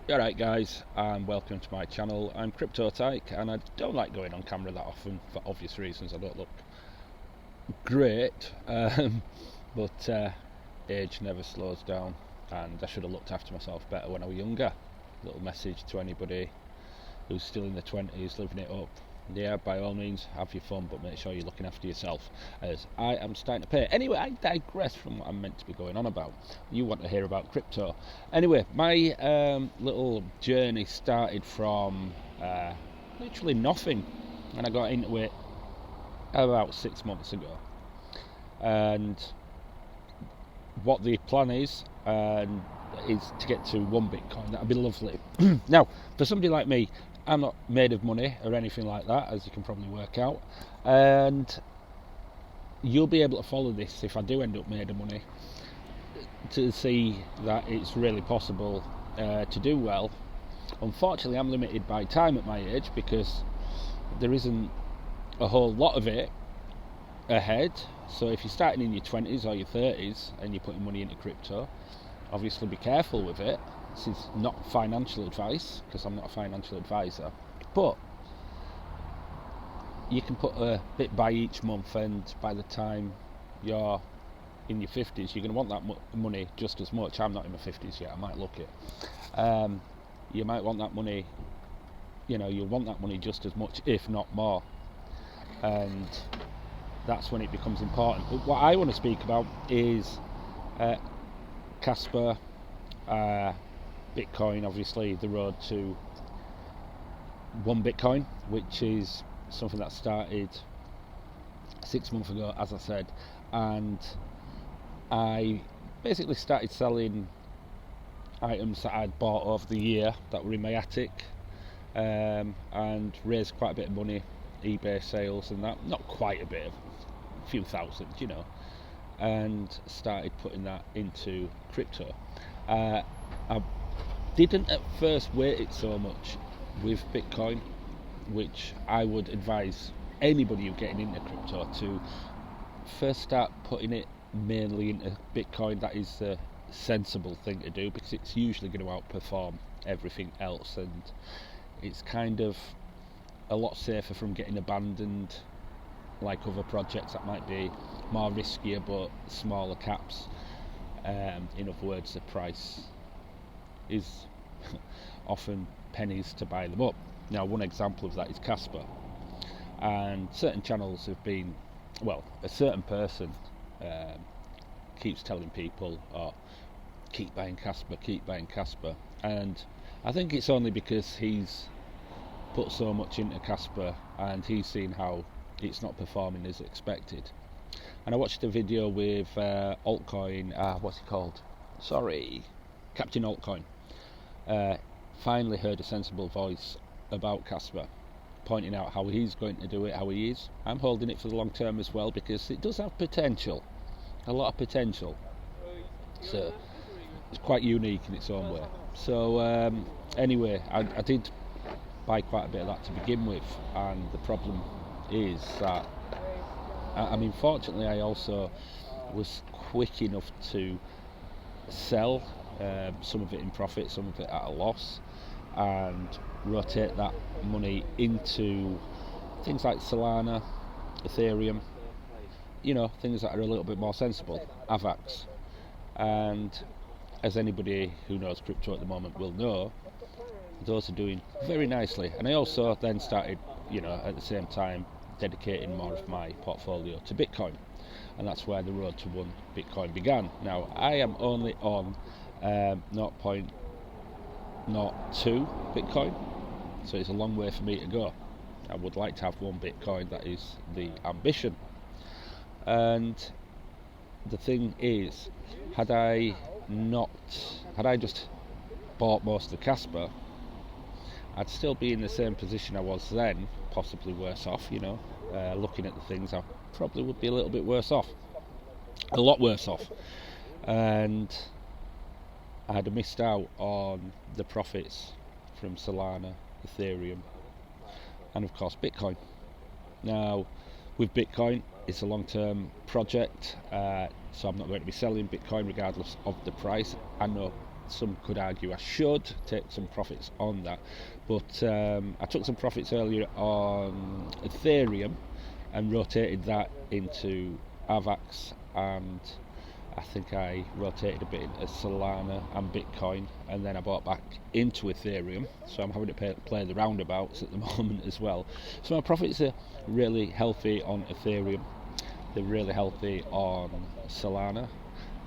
Alright guys, and welcome to my channel. I'm Crypto Tyke, and I don't like going on camera that often for obvious reasons. I don't look great, but age never slows down, and I should have looked after myself better when I was younger. Little message to anybody who's still in their 20s living it up. Yeah, by all means have your fun, but make sure you're looking after yourself, as I am starting to pay. Anyway, I digress from what I'm meant to be going on about. You want to hear about crypto. Anyway, my little journey started from literally nothing, and I got into it about 6 months ago. And what the plan is to get to 1 Bitcoin. That'd be lovely. Now, for somebody like me, I'm not made of money or anything like that, as you can probably work out, and you'll be able to follow this if I do end up made of money to see that it's really possible to do well. Unfortunately, I'm limited by time at my age because there isn't a whole lot of it ahead. So if you're starting in your 20s or your 30s and you're putting money into crypto, obviously be careful with it. This is not financial advice because I'm not a financial advisor, but you can put a bit by each month, and by the time you're in your 50s, you're going to want that money just as much. I'm not in my 50s yet, I might look it. You might want that money, you'll want that money just as much, if not more, and that's when it becomes important. But what I want to speak about is Kaspa, Bitcoin, obviously the road to 1 Bitcoin, which is something that started 6 months ago, as I said, and I basically started selling items that I'd bought over the year that were in my attic, and raised quite a bit of money, eBay sales and that, not quite a bit, a few thousand, and started putting that into crypto. I didn't at first weight it so much with Bitcoin, which I would advise anybody who's getting into crypto to first start putting it mainly into Bitcoin. That is the sensible thing to do because it's usually going to outperform everything else, and it's kind of a lot safer from getting abandoned like other projects that might be more riskier but smaller caps. In other words, the price is often pennies to buy them up. Now, one example of that is Kaspa, and certain channels have been, a certain person keeps telling people, keep buying Kaspa, and I think it's only because he's put so much into Kaspa and he's seen how it's not performing as expected. And I watched a video with Altcoin, what's it called? Captain Altcoin. Finally heard a sensible voice about Kaspa, pointing out how he's going to do it, how he is. I'm holding it for the long term as well because it does have potential, a lot of potential. So it's quite unique in its own way. So anyway, I did buy quite a bit of that to begin with, and the problem is that fortunately I also was quick enough to sell some of it in profit, some of it at a loss, and rotate that money into things like Solana, Ethereum, things that are a little bit more sensible, AVAX. And as anybody who knows crypto at the moment will know, those are doing very nicely. And I also then started, at the same time, dedicating more of my portfolio to Bitcoin, and that's where the road to 1 Bitcoin began. Now, I am only on 0.02 Bitcoin, so it's a long way for me to go. I would like to have 1 Bitcoin, that is the ambition. And the thing is, had I just bought most of the Kaspa, I'd still be in the same position I was then, possibly worse off. Looking at the things, I probably would be a little bit worse off, a lot worse off, and I'd have missed out on the profits from Solana, Ethereum, and of course Bitcoin. Now, with Bitcoin, it's a long-term project, so I'm not going to be selling Bitcoin regardless of the price. I know some could argue I should take some profits on that, but I took some profits earlier on Ethereum and rotated that into AVAX, and I think I rotated a bit into Solana and Bitcoin, and then I bought back into Ethereum, so I'm having to play the roundabouts at the moment as well. So my profits are really healthy on Ethereum, they're really healthy on Solana,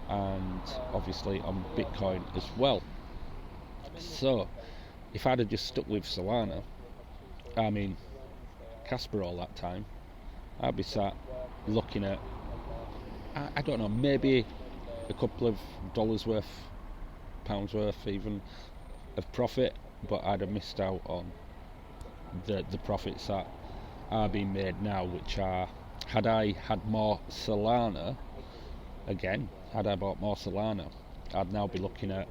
and obviously on Bitcoin as well. So if I'd have just stuck with Solana, I mean Kaspa all that time, I'd be sat looking at, I don't know, maybe a couple of dollars worth, pounds worth even of profit, but I'd have missed out on the profits that are being made now, which are, had I had more Solana, again, had I bought more Solana, I'd now be looking at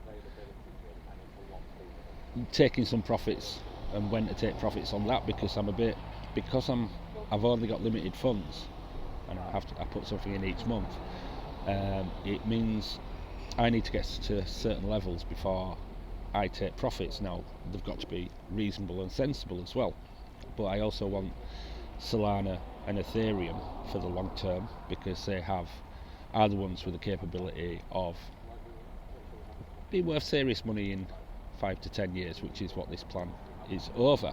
taking some profits and when to take profits on that, because I've only got limited funds and I put something in each month. It means I need to get to certain levels before I take profits. Now they've got to be reasonable and sensible as well, but I also want Solana and Ethereum for the long term, because they are the ones with the capability of being worth serious money in 5 to 10 years, which is what this plan is over.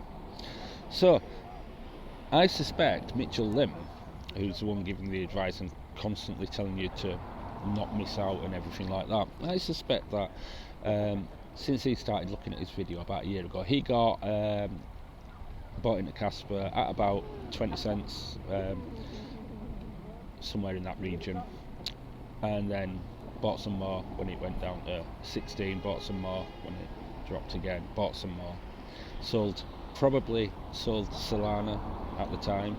So I suspect Mitchell Lim, who's the one giving the advice and constantly telling you to not miss out and everything like that, I suspect that since he started looking at his video about a year ago, he got bought into Kaspa at about 20 cents, somewhere in that region, and then bought some more when it went down to 16, bought some more when it dropped again, bought some more, probably sold Solana at the time,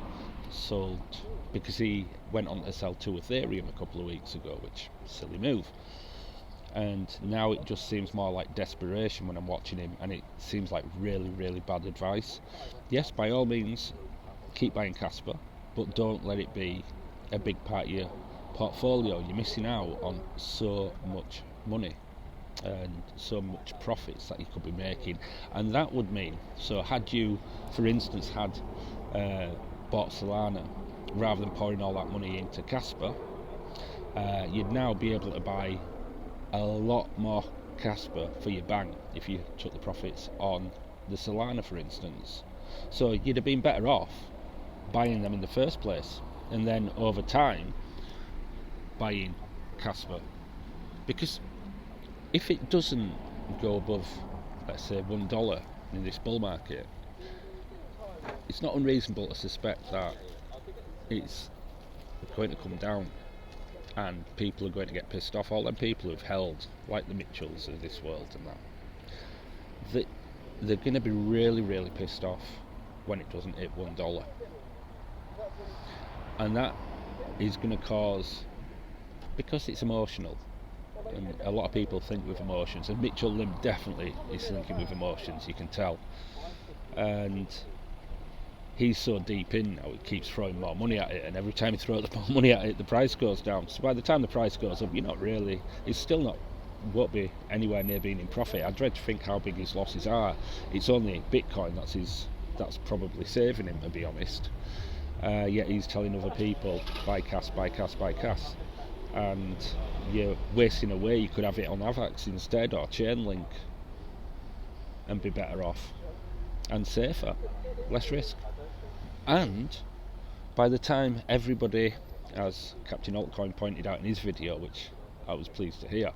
because he went on to sell to Ethereum a couple of weeks ago, which is a silly move. And now it just seems more like desperation when I'm watching him, and it seems like really, really bad advice. Yes, by all means, keep buying Kaspa, but don't let it be a big part of your portfolio. You're missing out on so much money and so much profits that you could be making, and that would mean, so had you, for instance, bought Solana rather than pouring all that money into Kaspa, you'd now be able to buy a lot more Kaspa for your bank if you took the profits on the Solana, for instance. So you'd have been better off buying them in the first place, and then over time buying Kaspa, because if it doesn't go above, let's say, $1 in this bull market, it's not unreasonable to suspect that it's going to come down and people are going to get pissed off. All them people who've held, like the Mitchells of this world and that, they're going to be really, really pissed off when it doesn't hit $1. And that is going to cause, because it's emotional, and a lot of people think with emotions, and Mitchell Lim definitely is thinking with emotions, you can tell, and he's so deep in now, he keeps throwing more money at it, and every time he throws more money at it, the price goes down. So by the time the price goes up, it's still not, won't be anywhere near being in profit. I dread to think how big his losses are. It's only Bitcoin that's probably saving him, to be honest. Yet he's telling other people, buy Kas, buy Kas, buy Kas, and you're wasting away. You could have it on AVAX instead, or Chainlink, and be better off and safer, less risk. And by the time everybody, as Captain Altcoin pointed out in his video, which I was pleased to hear,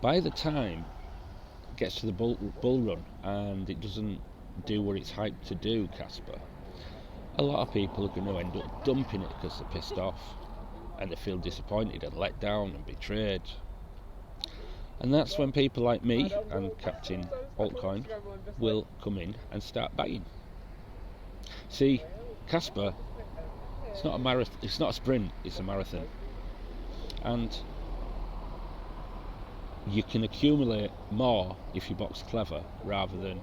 by the time it gets to the bull run and it doesn't do what it's hyped to do, Kaspa, a lot of people are going to end up dumping it because they're pissed off and they feel disappointed and let down and betrayed. And that's when people like me and Captain Altcoin will come in and start buying. See, Kaspa, it's not a marathon, it's not a sprint, it's a marathon. And you can accumulate more if you box clever rather than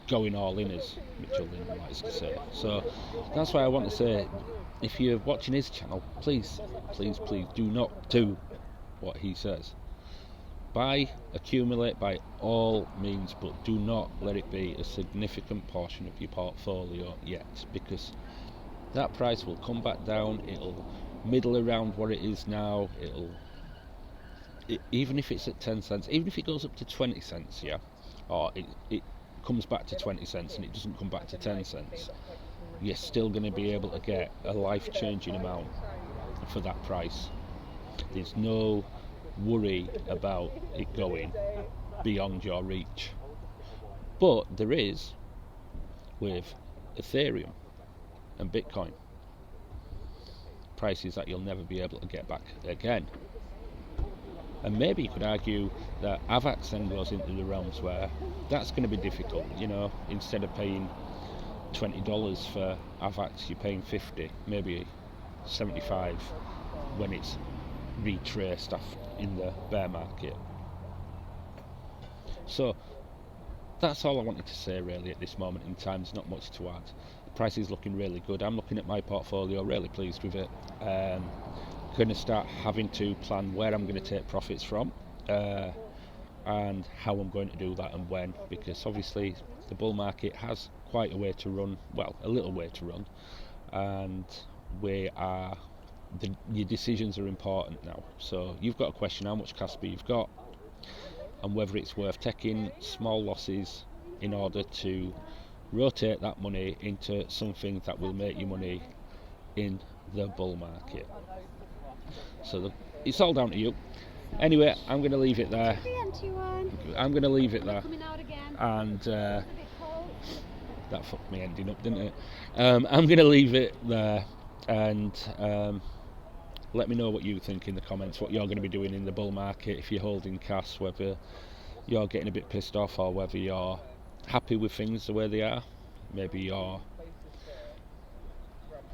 going all in, as Mitchell Lim likes to say. So that's why I want to say, if you're watching his channel, please, please, please do not do what he says. buy, accumulate by all means, but do not let it be a significant portion of your portfolio yet, because that price will come back down. It'll middle around what it is now. Even if it's at 10 cents, even if it goes up to 20 cents, yeah, or it comes back to 20 cents and it doesn't come back to 10 cents, you're still going to be able to get a life-changing amount for that price. There's no worry about it going beyond your reach. But there is with Ethereum and Bitcoin, prices that you'll never be able to get back again. And maybe you could argue that AVAX then goes into the realms where that's going to be difficult. You know, instead of paying $20 for AVAX, you're paying 50, maybe 75 when it's retraced in the bear market. So that's all I wanted to say really at this moment in time. There's not much to add. The price is looking really good. I'm looking at my portfolio, really pleased with it. Going to start having to plan where I'm going to take profits from and how I'm going to do that and when, because obviously the bull market has quite a way to run, well, a little way to run, and your decisions are important now. So you've got to question how much Kaspa you've got and whether it's worth taking small losses in order to rotate that money into something that will make you money in the bull market. So it's all down to you. Anyway, I'm going to leave it there. I'm going to leave it there. And that fucked me ending up, didn't it? I'm going to leave it there, and let me know what you think in the comments, what you're going to be doing in the bull market, if you're holding cash, whether you're getting a bit pissed off or whether you're happy with things the way they are. Maybe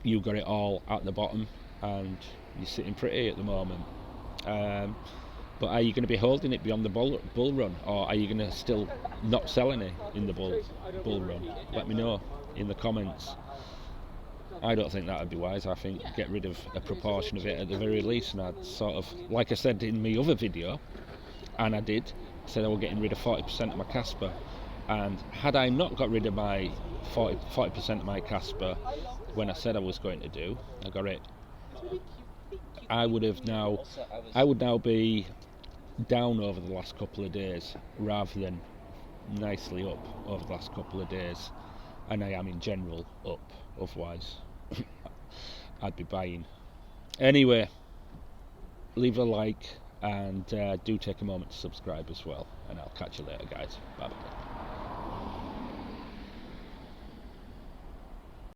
you got it all at the bottom and you're sitting pretty at the moment. But are you going to be holding it beyond the bull run, or are you going to still not sell any in the bull run? Let me know in the comments. I don't think that would be wise. I think get rid of a proportion of it at the very least, and I'd sort of, like I said in my other video, and I did, said I was getting rid of 40% of my Kaspa, and had I not got rid of my 40% of my Kaspa when I said I was going to do, I got it. I would now be down over the last couple of days rather than nicely up over the last couple of days, and I am in general up. Otherwise I'd be buying. Anyway, leave a like and do take a moment to subscribe as well, and I'll catch you later, guys. Bye bye.